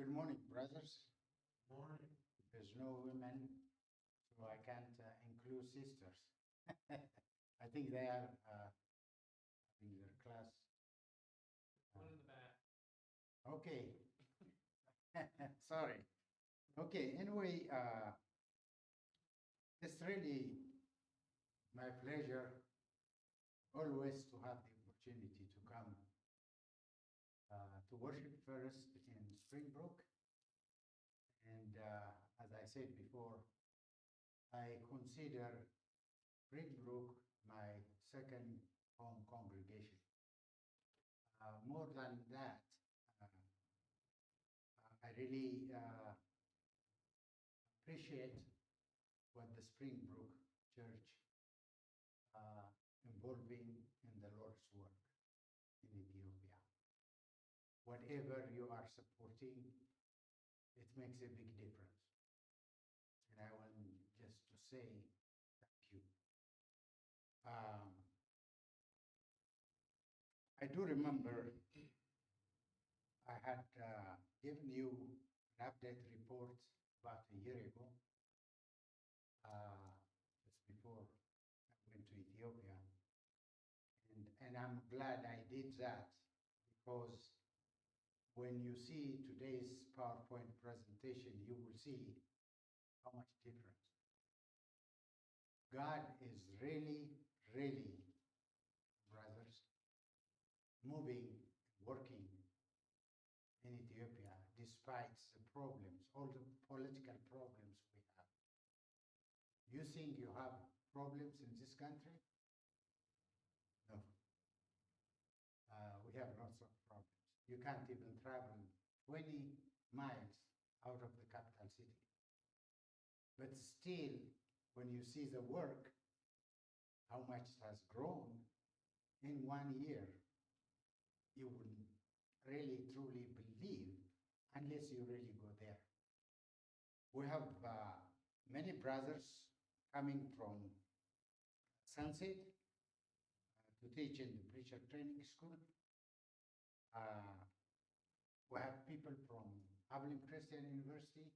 Good morning, brothers. Morning. There's no women, so I can't include sisters. I think they are having their class. One in the back. Okay. Sorry. Okay, anyway, it's really my pleasure always to have the opportunity to come to worship first in Springbrook. And as I said before, I consider Springbrook my second home congregation. More than that, I really appreciate what the Springbrook Church involving in the Lord's work in Ethiopia. Whatever you are supporting, it makes a big difference. And I want just to say thank you. I do remember I had given you an update report about a year ago, just before I went to Ethiopia. And I'm glad I did that because when you see today's PowerPoint presentation, you will see how much difference. God is really, really, brothers, moving, working in Ethiopia despite the problems, all the political problems we have. You think you have problems in this country? No. We have lots of problems. You can't even travel 20 miles out of the capital city. But still, when you see the work, how much it has grown in 1 year, you will really, truly believe unless you really go there. We have many brothers coming from Sunset to teach in the preacher training school. We have people from Abilene Christian University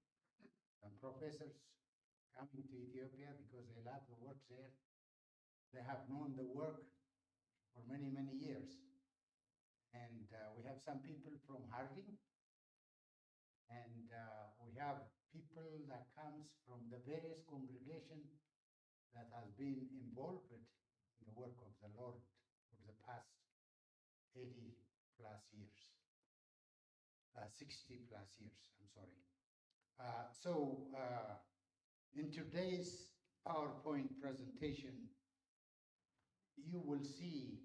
and professors coming to Ethiopia because they love the work there. They have known the work for many, many years. And we have some people from Harding. And we have people that comes from the various congregation that has been involved in the work of the Lord for the past 80 plus years, 60 plus years, I'm sorry. In today's PowerPoint presentation, you will see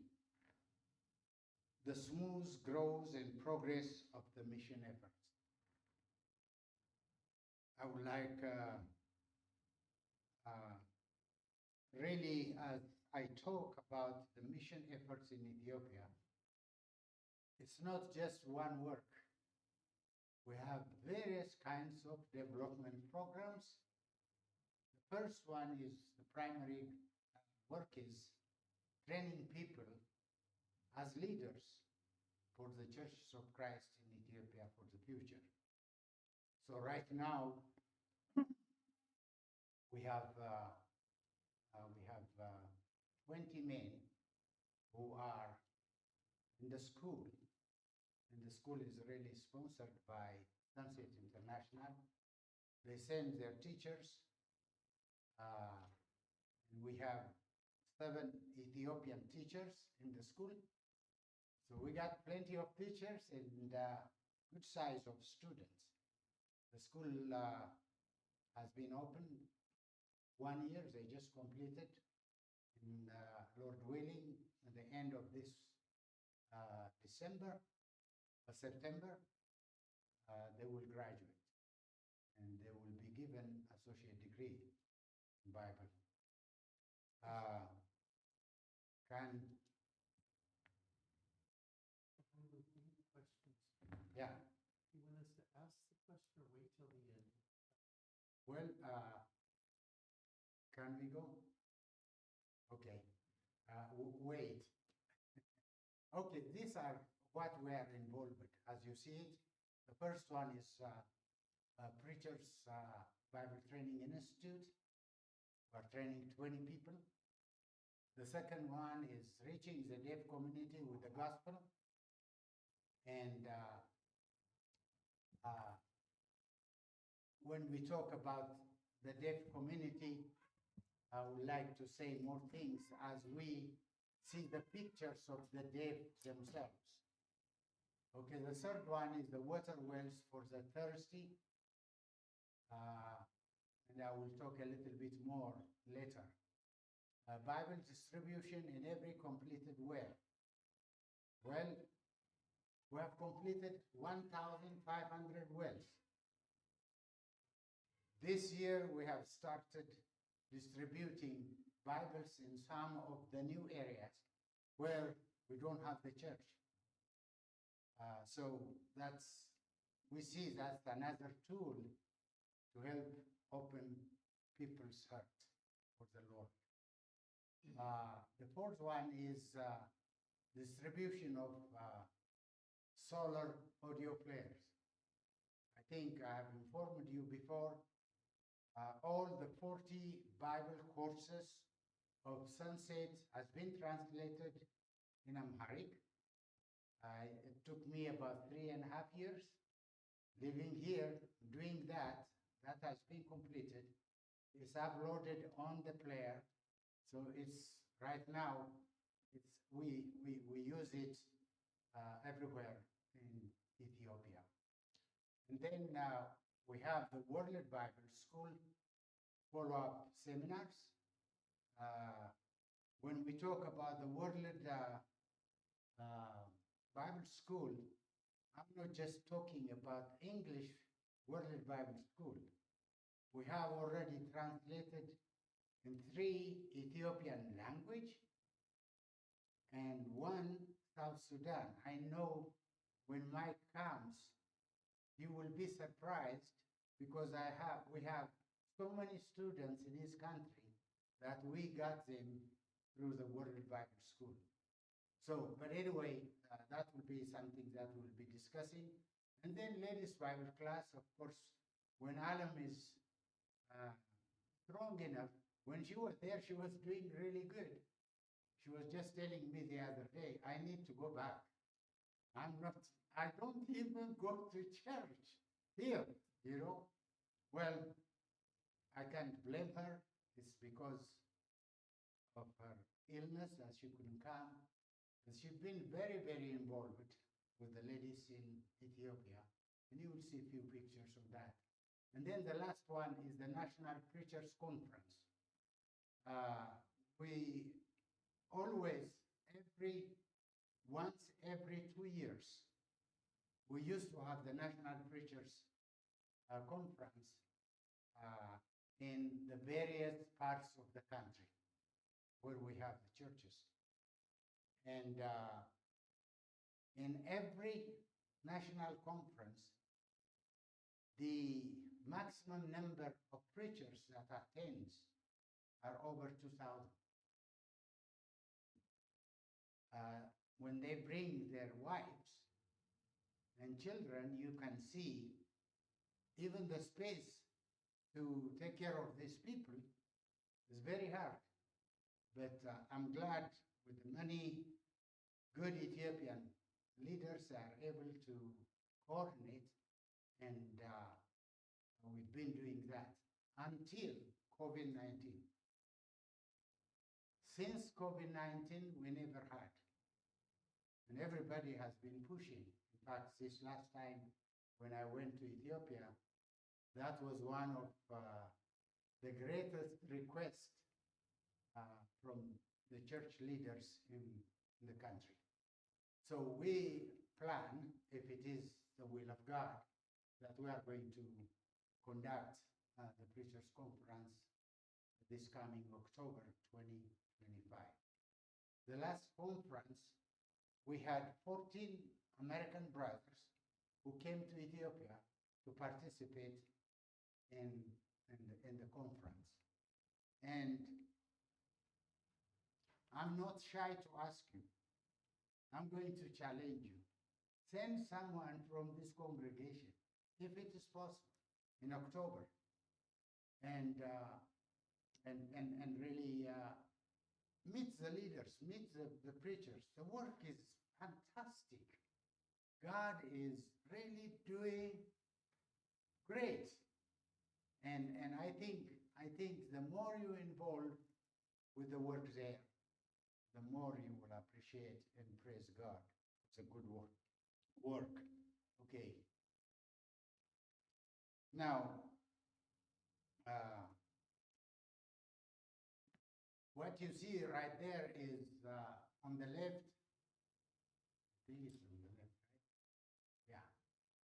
the smooth growth and progress of the mission efforts. I would like really, as I talk about the mission efforts in Ethiopia, it's not just one work. We have various kinds of development programs. The first one is the primary work is training people as leaders for the churches of Christ in Ethiopia for the future. So right now, we have 20 men who are in the school. And the school is really sponsored by Sunset International. They send their teachers. And we have 7 Ethiopian teachers in the school. So we got plenty of teachers and good size of students. The school has been open 1 year. They just completed. And Lord willing, at the end of this September, they will graduate. And they will be given associate degree in Bible. Questions. Yeah. Do you want us to ask the question or wait till the end? Well, can we go? Okay. Wait. Okay, these are what we are involved with. As you see it, The first one is Preachers Bible Training Institute. We're training 20 people. The second one is reaching the deaf community with the gospel. And when we talk about the deaf community, I would like to say more things as we see the pictures of the deaf themselves. Okay, the third one is the water wells for the thirsty. And I will talk a little bit more later. Bible distribution in every completed well. Well, we have completed 1,500 wells. This year, we have started distributing Bibles in some of the new areas where we don't have the church. So we see that's another tool to help open people's heart for the Lord. The fourth one is distribution of solar audio players. I think I have informed you before, all the 40 Bible courses of Sunset has been translated in Amharic. It took me about 3.5 years living here, doing that. That has been completed. It's uploaded on the player. So it's right now, we use it everywhere in Ethiopia. And then we have the World Bible School follow-up seminars. When we talk about the World Bible School, I'm not just talking about English World Bible School. We have already translated in 3 Ethiopian language and 1 South Sudan. I know when Mike comes, he will be surprised because we have so many students in his country that we got them through the World Bible School. So, but anyway, that will be something that we'll be discussing. And then ladies Bible class, of course, when Alam is strong enough, when she was there, she was doing really good. She was just telling me the other day, I need to go back. I don't even go to church here, you know. Well, I can't blame her. It's because of her illness that she couldn't come. And she's been very, very involved with the ladies in Ethiopia. And you will see a few pictures of that. And then the last one is the National Preachers Conference. We always, once every 2 years, we used to have the National Preachers Conference in the various parts of the country where we have the churches. And in every national conference, the maximum number of preachers that attend are over 2,000. When they bring their wives and children, you can see even the space to take care of these people is very hard. But I'm glad with many good Ethiopian leaders are able to coordinate, and we've been doing that until COVID-19. Since COVID-19, we never had. And everybody has been pushing. In fact, this last time when I went to Ethiopia, that was one of the greatest requests from the church leaders in the country. So we plan, if it is the will of God, that we are going to conduct the Preachers' Conference this coming October 2025. The last conference, we had 14 American brothers who came to Ethiopia to participate in the conference. And I'm not shy to ask you. I'm going to challenge you. send someone from this congregation, if it is possible, in October, and really meet the leaders, meet the preachers. The work is fantastic. God is really doing great. And I think the more you involve with the work there, the more you will appreciate and praise God. It's a good work. Okay. Now, what you see right there is on the left. I think it's on the left, right? Yeah.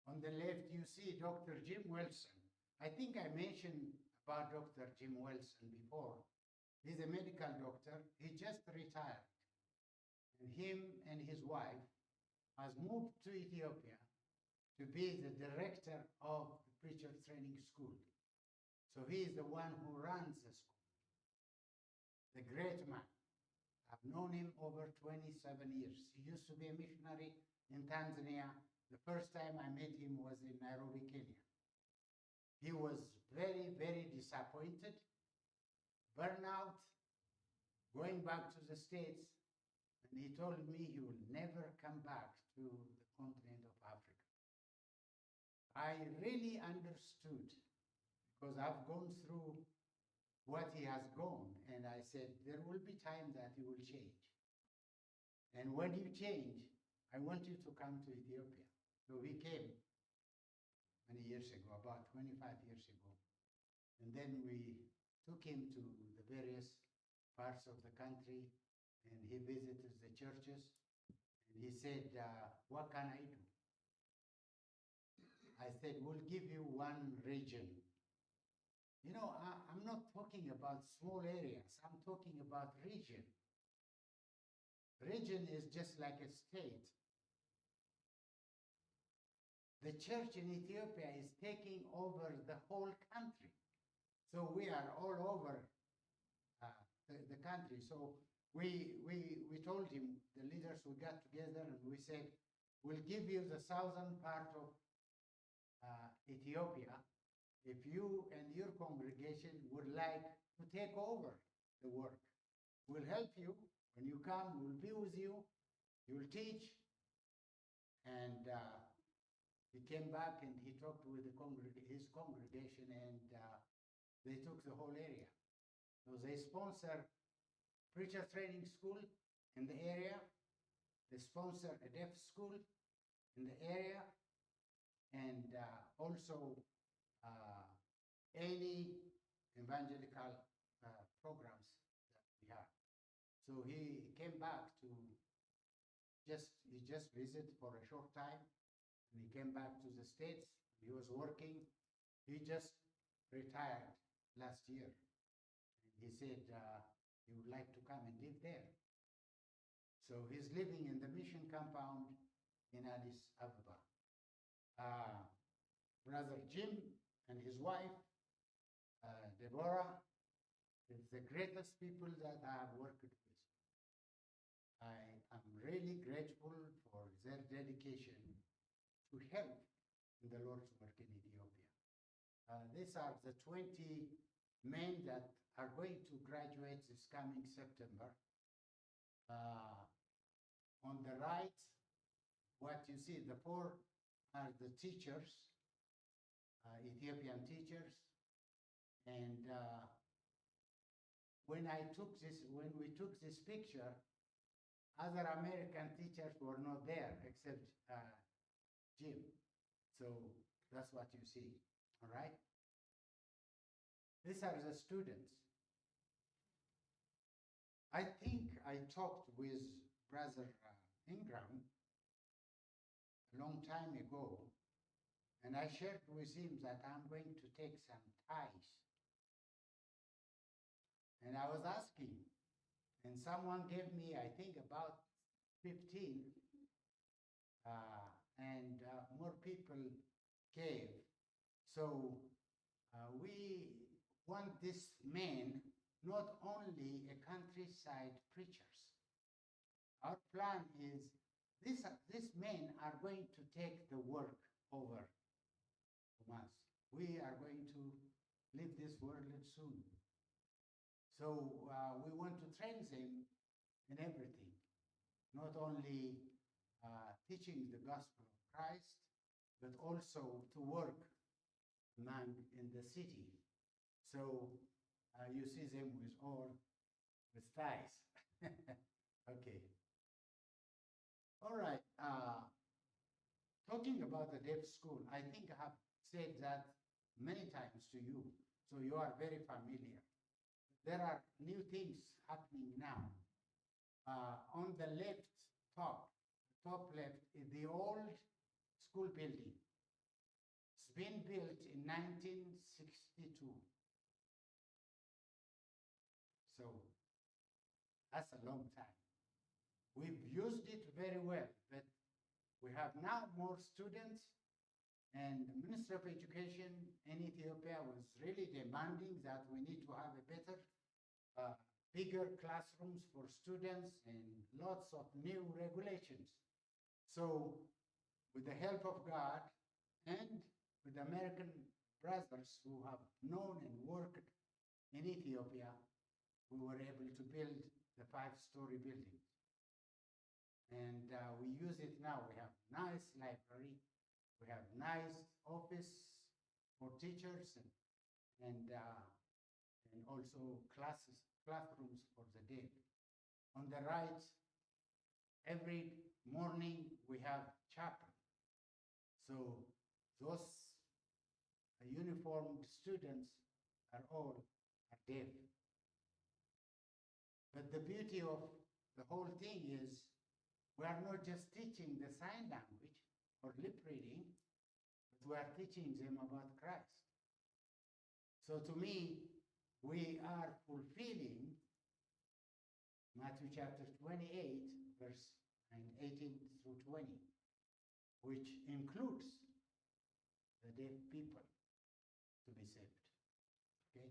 On the left, you see Dr. Jim Wilson. I think I mentioned about Dr. Jim Wilson before. He's a medical doctor. He just retired. And him and his wife has moved to Ethiopia to be the director of the preacher training school. So he is the one who runs the school. The great man. I've known him over 27 years. He used to be a missionary in Tanzania. The first time I met him was in Nairobi, Kenya. He was very, very disappointed, burnout, going back to the States, and he told me he will never come back to the continent of Africa. I really understood, because I've gone through what he has gone, and I said, there will be time that he will change. And when you change, I want you to come to Ethiopia. So he came many years ago, about 25 years ago. And then we took him to the various parts of the country, and he visited the churches, and he said, what can I do? I said, we'll give you one region. You know, I'm not talking about small areas. I'm talking about region. Region is just like a state. The church in Ethiopia is taking over the whole country. So we are all over the country. So we told him, the leaders, we got together and we said, we'll give you the southern part of Ethiopia if you and your congregation would like to take over the work. We'll help you. When you come, we'll be with you. You'll teach. And he came back and he talked with his congregation, and they took the whole area. So they sponsor preacher training school in the area. They sponsor a deaf school in the area, and also any evangelical programs that we have. So he came back to he just visited for a short time, and he came back to the States. He was working. He just retired last year. And he said he would like to come and live there. So he's living in the mission compound in Addis Ababa. Brother Jim and his wife, Deborah, is the greatest people that I have worked with. I am really grateful for their dedication to help in the Lord's work in Ethiopia. These are the 20 men that are going to graduate this coming September. On the right, what you see, the four are the teachers, Ethiopian teachers. And when we took this picture, other American teachers were not there except Jim. So that's what you see, all right? These are the students. I think I talked with Brother Ingram a long time ago, and I shared with him that I'm going to take some ties. And I was asking, and someone gave me, I think, about 15, and more people gave. So we want this man, not only a countryside preachers. Our plan is these men are going to take the work over from us. We are going to leave this world soon. So we want to train them in everything, not only teaching the gospel of Christ, but also to work among in the city. So you see them with all with ties. Okay. All right. Talking about the deaf school, I think I have said that many times to you, so you are very familiar. There are new things happening now. On the left top left is the old school building. It's been built in 1962. So that's a long time. We've used it very well, but we have now more students, and the Ministry of Education in Ethiopia was really demanding that we need to have a better, bigger classrooms for students and lots of new regulations. So with the help of God and with the American brothers who have known and worked in Ethiopia, we were able to build the 5-story building. And we use it now. We have nice library, we have nice office for teachers, and also classrooms for the day. On the right, every morning we have chapel. So those uniformed students are all deaf. But the beauty of the whole thing is we are not just teaching the sign language or lip reading, but we are teaching them about Christ. So to me, we are fulfilling Matthew chapter 28, verse 18 through 20, which includes the deaf people to be saved. Okay?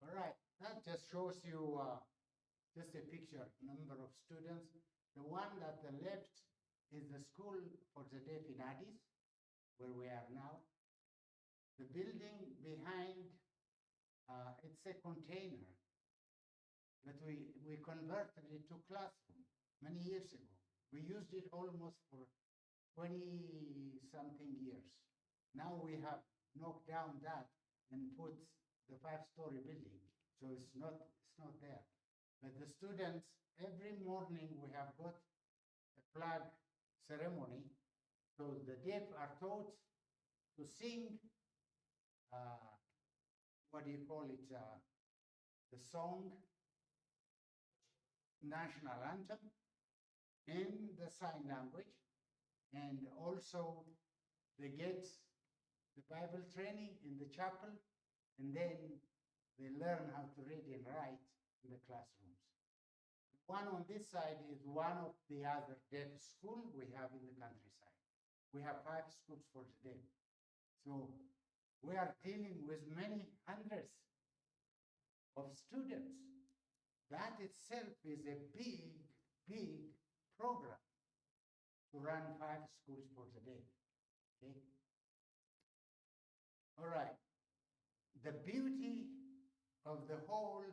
All right, that just shows you just a picture, number of students. The one at the left is the school for the deaf in Addis, where we are now. The building behind, it's a container, but we converted it to classroom many years ago. We used it almost for 20-something years. Now we have knocked down that and put the 5-story building, so it's not there. But the students, every morning we have got a flag ceremony. So the deaf are taught to sing, what do you call it, the song, national anthem, in the sign language. And also they get the Bible training in the chapel, and then they learn how to read and write in the classrooms. One on this side is one of the other deaf schools we have in the countryside. We have 5 schools for the deaf. So we are dealing with many hundreds of students. That itself is a big, big program to run 5 schools for the deaf. Okay? All right. The beauty of the whole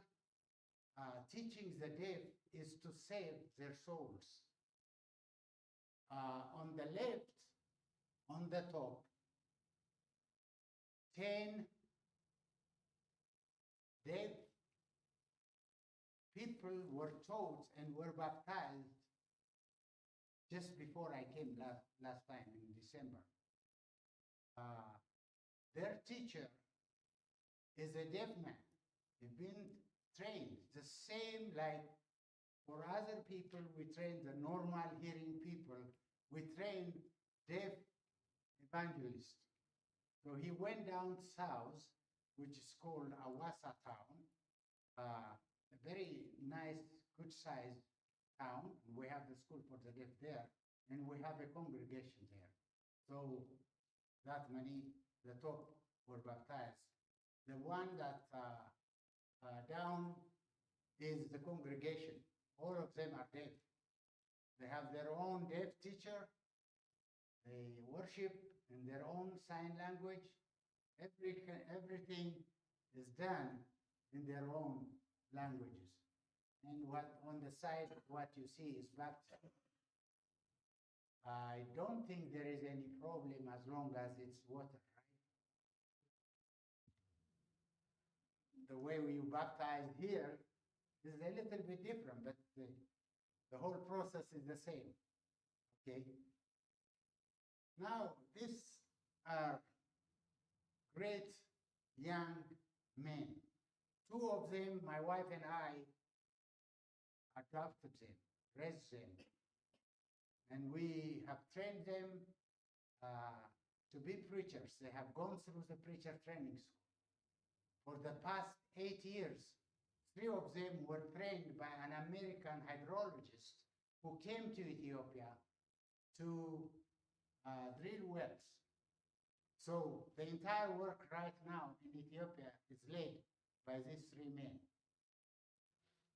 teaching the deaf is to save their souls. On the left, on the top, 10 deaf people were taught and were baptized just before I came last time in December. Their teacher is a deaf man. They've been trained the same like for other people. We train the normal hearing people. We train deaf evangelists. So he went down south, which is called Awasa town, a very nice, good-sized town. We have the school for the deaf there, and we have a congregation there. So that many, the top were baptized. The one that down is the congregation. All of them are deaf. They have their own deaf teacher. They worship in their own sign language. Everything is done in their own languages. And what on the side, what you see is baptism. I don't think there is any problem as long as it's water, right? The way we baptize here is a little bit different, but the whole process is the same. Okay. Now, these are great young men. Two of them, my wife and I, adopted them, raised them, and we have trained them to be preachers. They have gone through the preacher training school. For the past 8 years, 3 of them were trained by an American hydrologist who came to Ethiopia to drill wells. So the entire work right now in Ethiopia is led by these 3 men.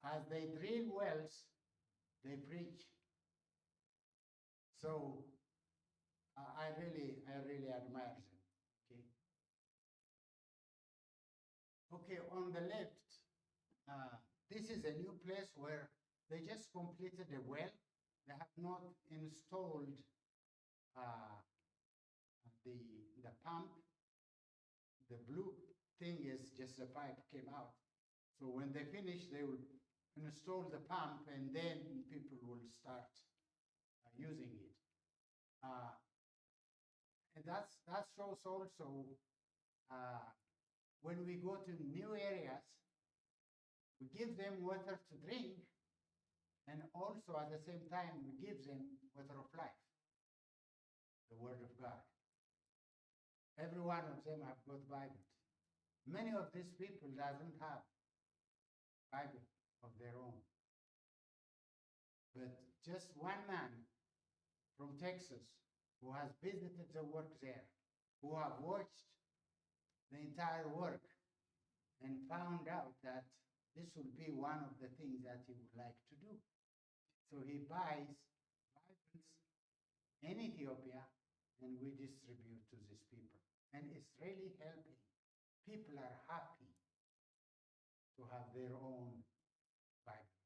As they drill wells, they preach. So I really admire them. Okay, on the left, this is a new place where they just completed a well. They have not installed the pump. The blue thing is just the pipe came out. So when they finish, they will install the pump, and then people will start using it. And that shows also when we go to new areas, we give them water to drink, and also at the same time we give them water of life, the Word of God. Every one of them have got Bibles. Many of these people doesn't have Bible of their own. But just one man from Texas who has visited the work there, who have watched the entire work and found out that this will be one of the things that he would like to do. So he buys Bibles in Ethiopia and we distribute to these people. And it's really helping. People are happy to have their own Bible.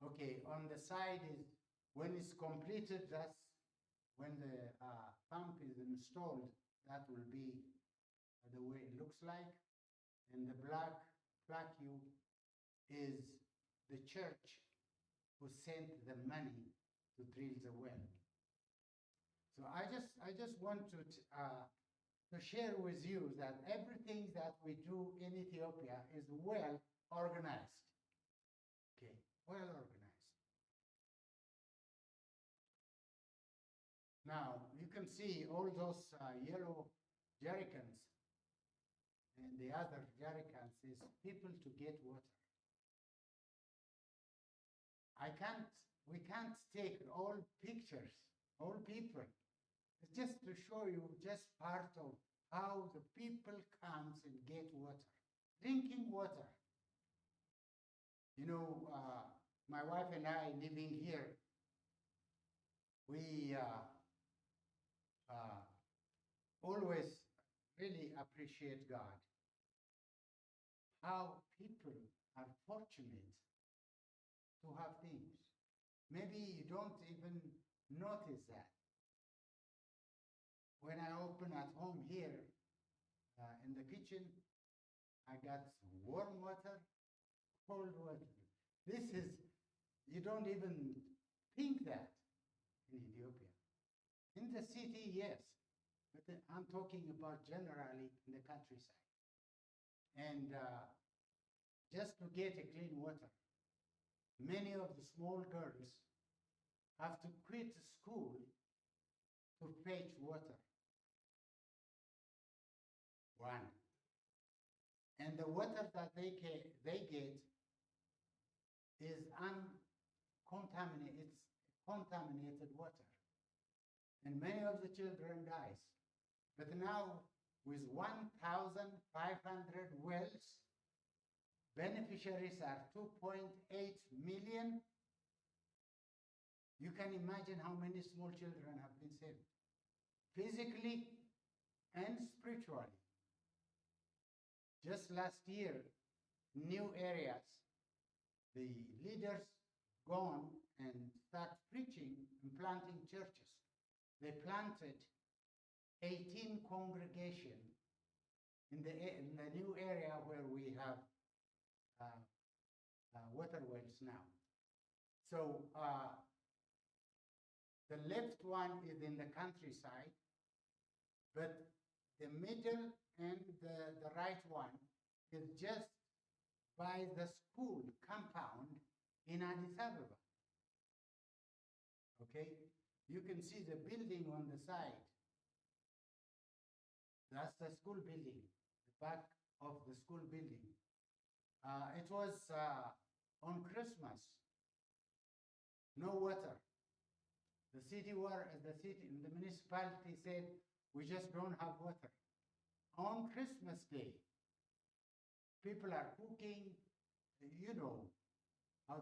Okay, on the side is, when it's completed, that's when the pump is installed, that will be the way it looks like. And the black vacuum is the church who sent the money to drill the well. So I just want to share with you that everything that we do in Ethiopia is well organized. Okay, well organized. Now you can see all those yellow jerrycans, and the other jerrycans is people to get water. We can't take all pictures, all people. It's just to show you just part of how the people comes and get water, drinking water. You know, my wife and I living here, we always really appreciate God. How people are fortunate to have things. Maybe you don't even notice that. When I open at home here in the kitchen, I got warm water, cold water. This is, you don't even think that in Ethiopia. In the city, yes, but I'm talking about generally in the countryside. And just to get a clean water, many of the small girls have to quit school to fetch water. One. And the water that they get is uncontaminated, it's contaminated water. And many of the children dies. But now with 1,500 wells, beneficiaries are 2.8 million. You can imagine how many small children have been saved, physically and spiritually. Just last year, new areas, the leaders gone and start preaching and planting churches. They planted 18 congregations in the new area where we have water wells now. So the left one is in the countryside, but the middle and the right one is just by the school compound in Addis Ababa. Okay? You can see the building on the side. That's the school building, the back of the school building. It was on Christmas, no water. The municipality said, we just don't have water. On Christmas Day, people are cooking. You know how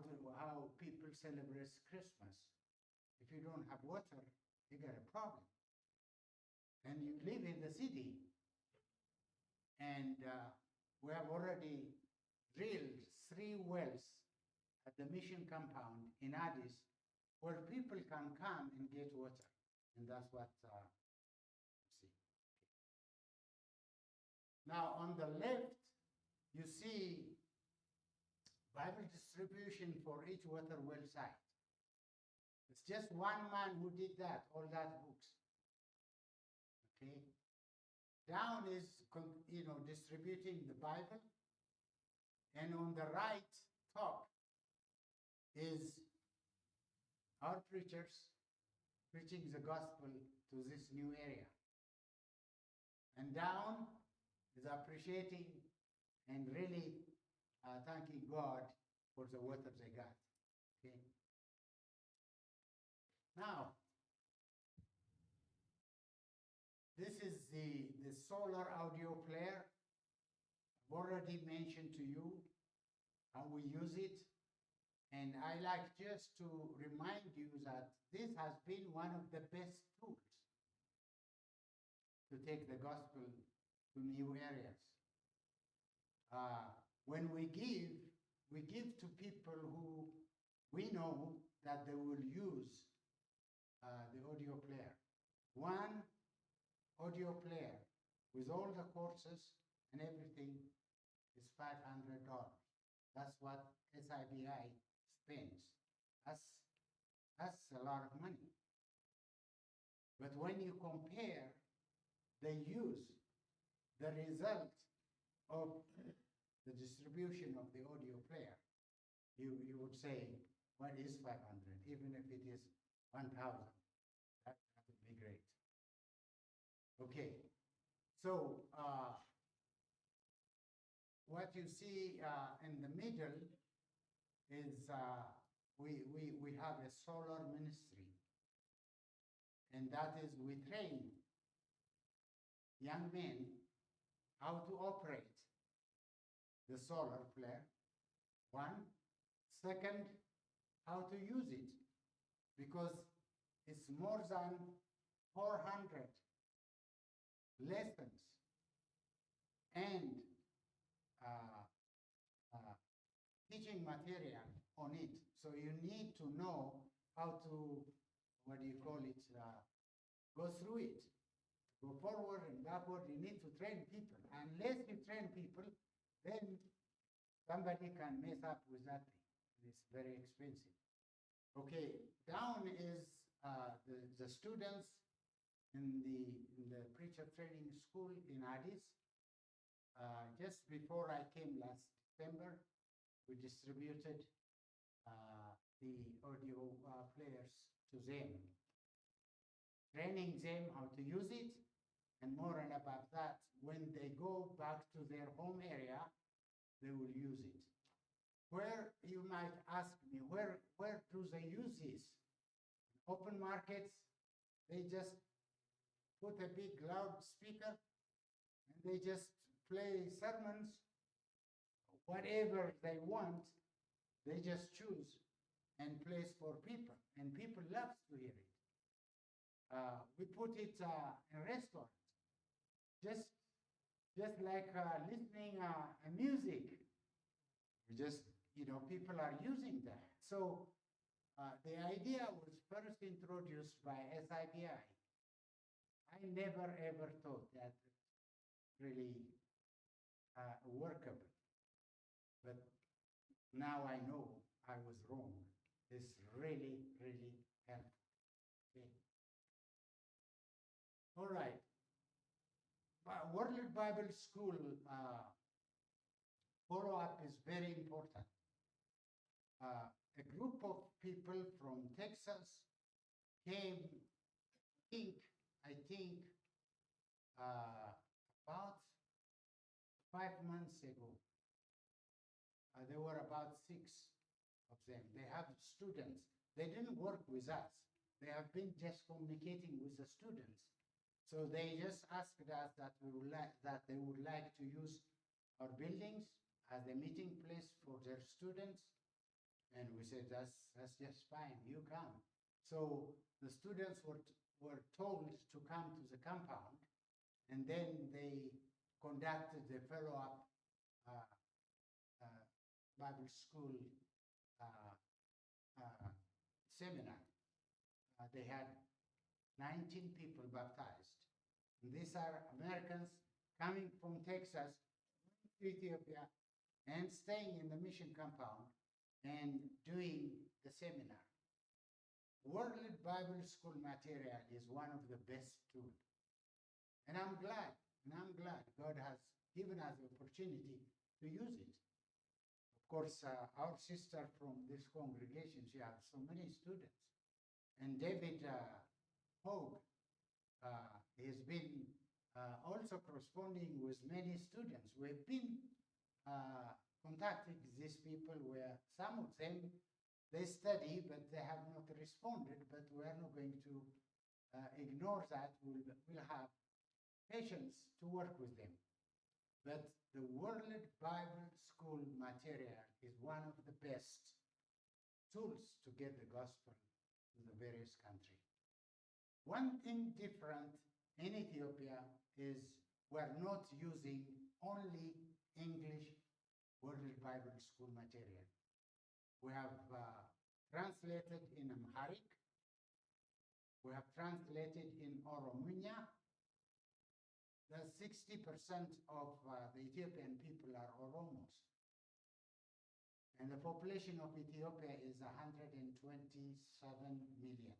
people celebrate Christmas. If you don't have water, you got a problem. And you live in the city. And we have already drilled 3 wells at the mission compound in Addis where people can come and get water. And that's what you see. Now, on the left, you see Bible distribution for each water well site. It's just one man who did that, all that books. Okay? Down is, distributing the Bible. And on the right top is our preachers preaching the gospel to this new area. And down is appreciating and really thanking God for the water they got. Okay. Now, this is the solar audio player. I've already mentioned to you how we use it. And I like just to remind you that this has been one of the best tools to take the gospel to new areas. When we give to people who we know that they will use the audio player. One audio player with all the courses and everything is $500. That's what SIBI spends. That's a lot of money. But when you compare the use, the result of the distribution of the audio player, you would say, what is 500? Even if it is 1,000, that would be great. Okay, so what you see in the middle is we have a solar ministry, and that is we train young men how to operate the solar flare. One. Second, how to use it, because it's more than 400 lessons and teaching material on it. So you need to know how to, go through it. Go forward and backward. You need to train people. Unless you train people, then somebody can mess up with that thing. It's very expensive. Okay, down is the students in the preacher training school in Addis. Just before I came last December, we distributed the audio players to them, training them how to use it, and more and about that, when they go back to their home area, they will use it. Where, you might ask me, where do they use this? Open markets, they just put a big loudspeaker and they just play sermons, whatever they want, they just choose and place for people, and people love to hear it. We put it in restaurants, just like listening a music. Just, people are using that. So the idea was first introduced by SIBI. I never ever thought that really workable. But now I know I was wrong. It's really, really helpful. Okay. All right. World Bible School follow-up is very important. A group of people from Texas came, I think, about 5 months ago. There were about 6 of them. They have students. They didn't work with us. They have been just communicating with the students. So they just asked us that they would like to use our buildings as a meeting place for their students. And we said, that's just fine, you come. So the students were told to come to the compound, and then they conducted the follow-up Bible school seminar. They had 19 people baptized. And these are Americans coming from Texas to Ethiopia and staying in the mission compound and doing the seminar. World Bible School material is one of the best tools. And I'm glad God has given us the opportunity to use it. Of course, our sister from this congregation, she has so many students. And David Hogue has been also corresponding with many students. We've been contacting these people where some of them, they study, but they have not responded, but we are not going to ignore that. We'll have patience to work with them. But the World Bible School material is one of the best tools to get the gospel to the various countries. One thing different in Ethiopia is we're not using only English World Bible School material. We have translated in Amharic. We have translated in Oromiya. The 60% of the Ethiopian people are Oromos. And the population of Ethiopia is 127 million.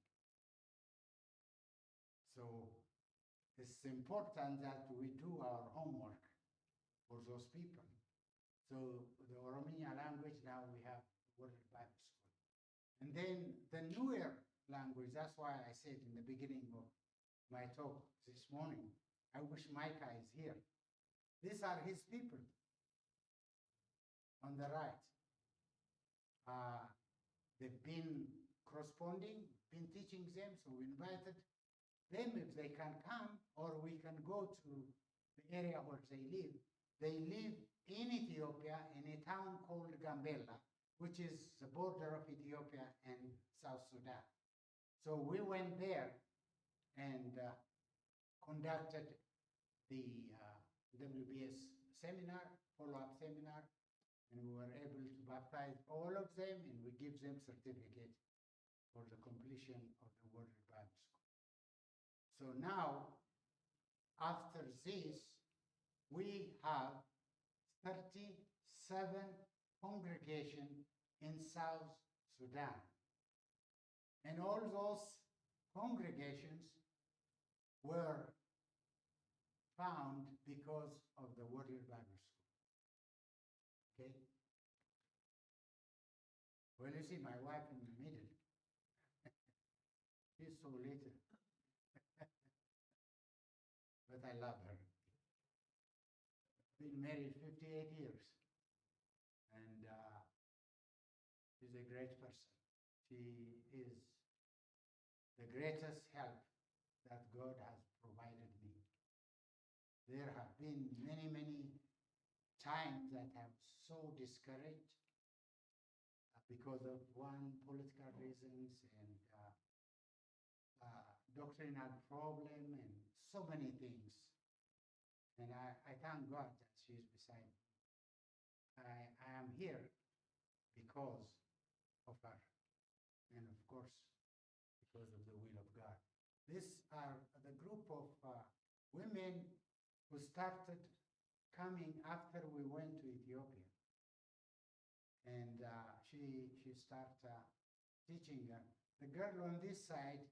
So it's important that we do our homework for those people. So the Oromiya language, now we have World Bible School. And then the newer language, that's why I said in the beginning of my talk this morning, I wish Micah is here. These are his people on the right. They've been corresponding, been teaching them, so we invited them if they can come, or we can go to the area where they live. They live in Ethiopia in a town called Gambela, which is the border of Ethiopia and South Sudan. So we went there and conducted the WBS seminar, follow-up seminar, and we were able to baptize all of them, and we give them certificate for the completion of the World Bible School. So now, after this, we have 37 congregations in South Sudan. And all those congregations were found because of the World Bible School. Okay? Well, you see my wife in the middle. She's so little. But I love her. Been married 58 years. And she's a great person. She is the greatest help that God has provided me. There have been many, many times that I'm so discouraged. because of one political reasons and doctrinal problem and so many things. And I thank God that she is beside me. I am here because of her, and of course, because of the will of God. These are the group of women who started coming after we went to Ethiopia. And she started teaching the girl on this side,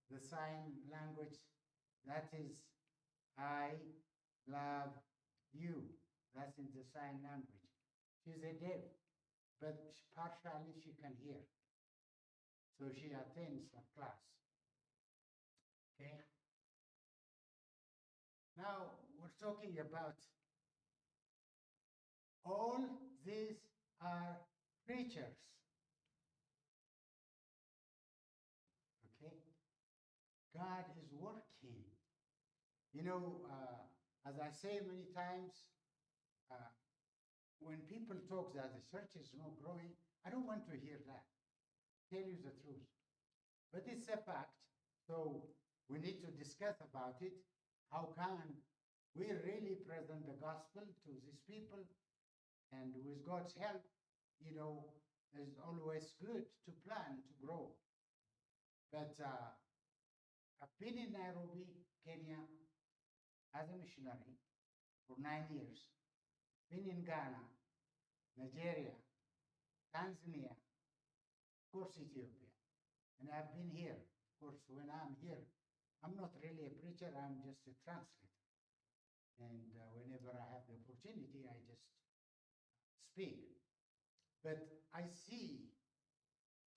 the sign language, that is, I love you. That's in the sign language. She's a deaf, but partially she can hear. So she attends a class. Okay? Now we're talking about all these are preachers. Okay? God is working. You know, as I say many times, when people talk that the church is not growing, I don't want to hear that. Tell you the truth. But it's a fact. So we need to discuss about it. How can we really present the gospel to these people? And with God's help, you know, it's always good to plan to grow. But I've been in Nairobi, Kenya, as a missionary for 9 years. Been in Ghana, Nigeria, Tanzania, of course Ethiopia. And I've been here. Of course, when I'm here, I'm not really a preacher, I'm just a translator. And whenever I have the opportunity, I just speak. But I see,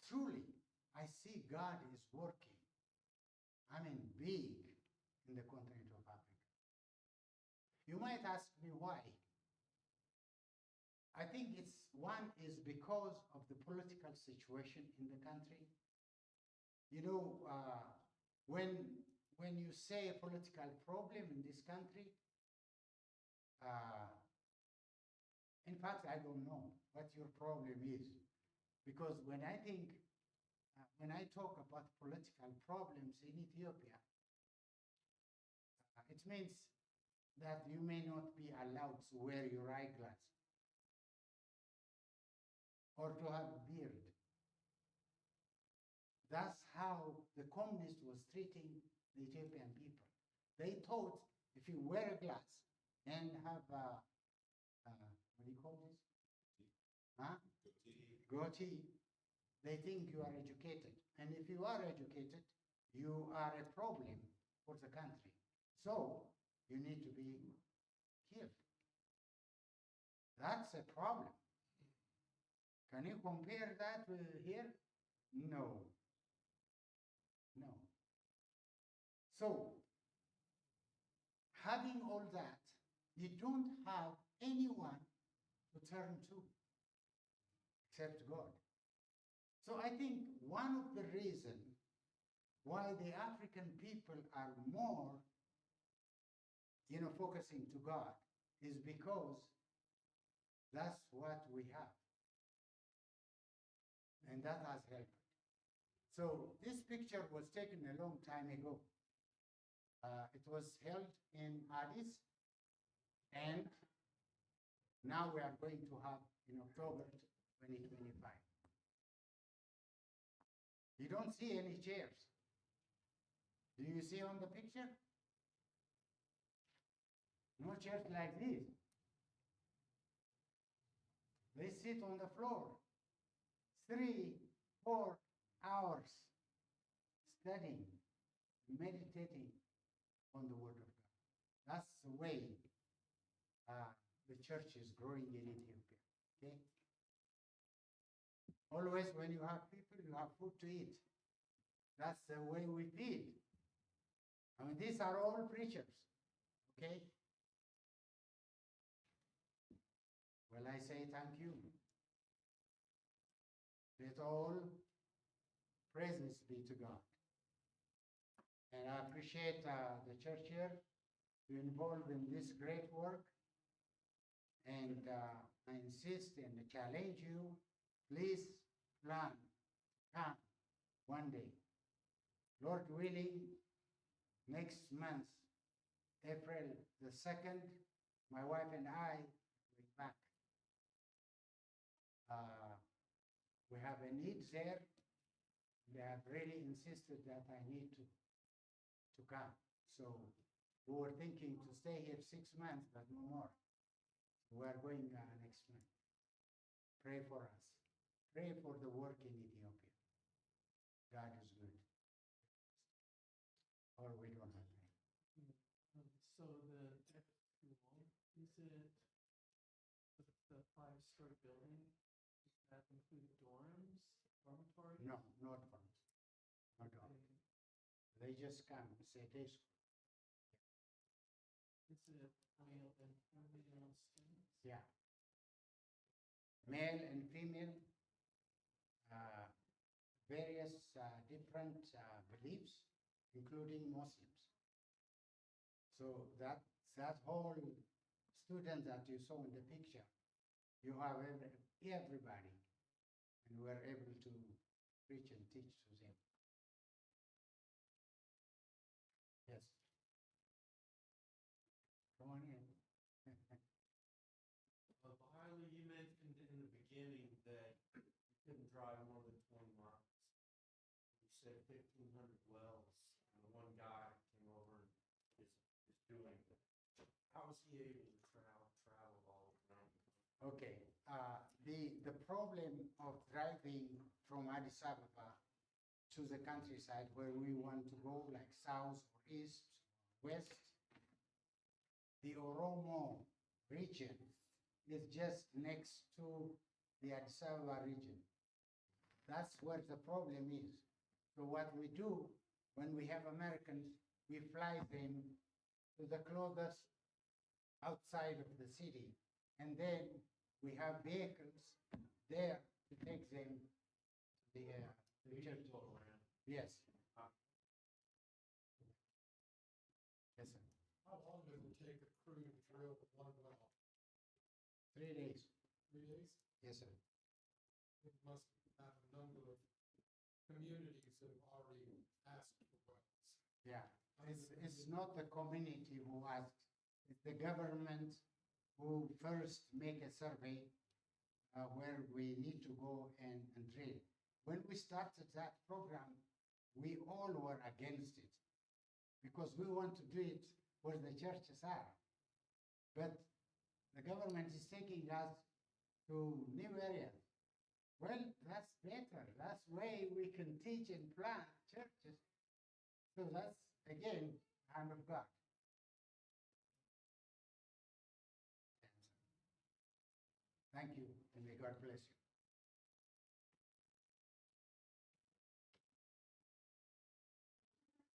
truly, I see God is working. I mean, big in the continent of Africa. You might ask me why. I think one is because of the political situation in the country. You know, when you say a political problem in this country, in fact, I don't know what your problem is. Because when I talk about political problems in Ethiopia, it means that you may not be allowed to wear your eyeglasses or to have a beard. That's how the communists was treating the Ethiopian people. They thought if you wear a glass and have what do you call this? Huh? Goatee. They think you are educated. And if you are educated, you are a problem for the country. So you need to be careful. That's a problem. Can you compare that with here? No. No. So, having all that, you don't have anyone to turn to except God. So I think one of the reasons why the African people are more, focusing to God is because that's what we have. And that has helped. So this picture was taken a long time ago. It was held in Addis, and now we are going to have in October 2025. You don't see any chairs. Do you see on the picture? No chairs like this. They sit on the floor. 3-4 hours studying, meditating on the Word of God. That's the way the church is growing in Ethiopia. Okay? Always when you have people, you have food to eat. That's the way we feed. I mean, these are all preachers. Okay? Well, I say thank you. Let all praises be to God. And I appreciate the church here to involve in this great work. And I insist and challenge you, please plan, come one day. Lord willing, next month, April the 2nd, my wife and I will be back. We have a need there. They have really insisted that I need to come. So we were thinking to stay here 6 months, but no more. We are going next month. Pray for us. Pray for the work in Ethiopia. God is good. Or we don't have time. So the FQO, is it the 5-story building? Does that include dorms, dormitories? No, not for us. Not all. They just come and say day school. Is it male and female students? Yeah. Male and female, various different beliefs, including Muslims. So that whole student that you saw in the picture, you have everybody, and we're able to preach and teach to them. Yes. Come on in. Harley, you mentioned in the beginning that you couldn't drive more than 20 miles. You said 1,500 wells, and one guy came over and is doing it. How was he able to travel all around? Okay. The problem of driving from Addis Ababa to the countryside where we want to go, like south or east, west, the Oromo region is just next to the Addis Ababa region. That's where the problem is. So what we do when we have Americans, we fly them to the closest outside of the city, and then we have vehicles there to take them to the church. Yes. Yes, sir. How long does it take a crew to drill one well? 3 days. 3 days? Yes, sir. It must have a number of communities that have already asked for wells. Yeah. It's not the community who asked. It's the government who first make a survey where we need to go and drill. When we started that program, we all were against it because we want to do it where the churches are. But the government is taking us to new areas. Well, that's better. That's way we can teach and plant churches. So that's, again, hand of God. Thank you, and may God bless you.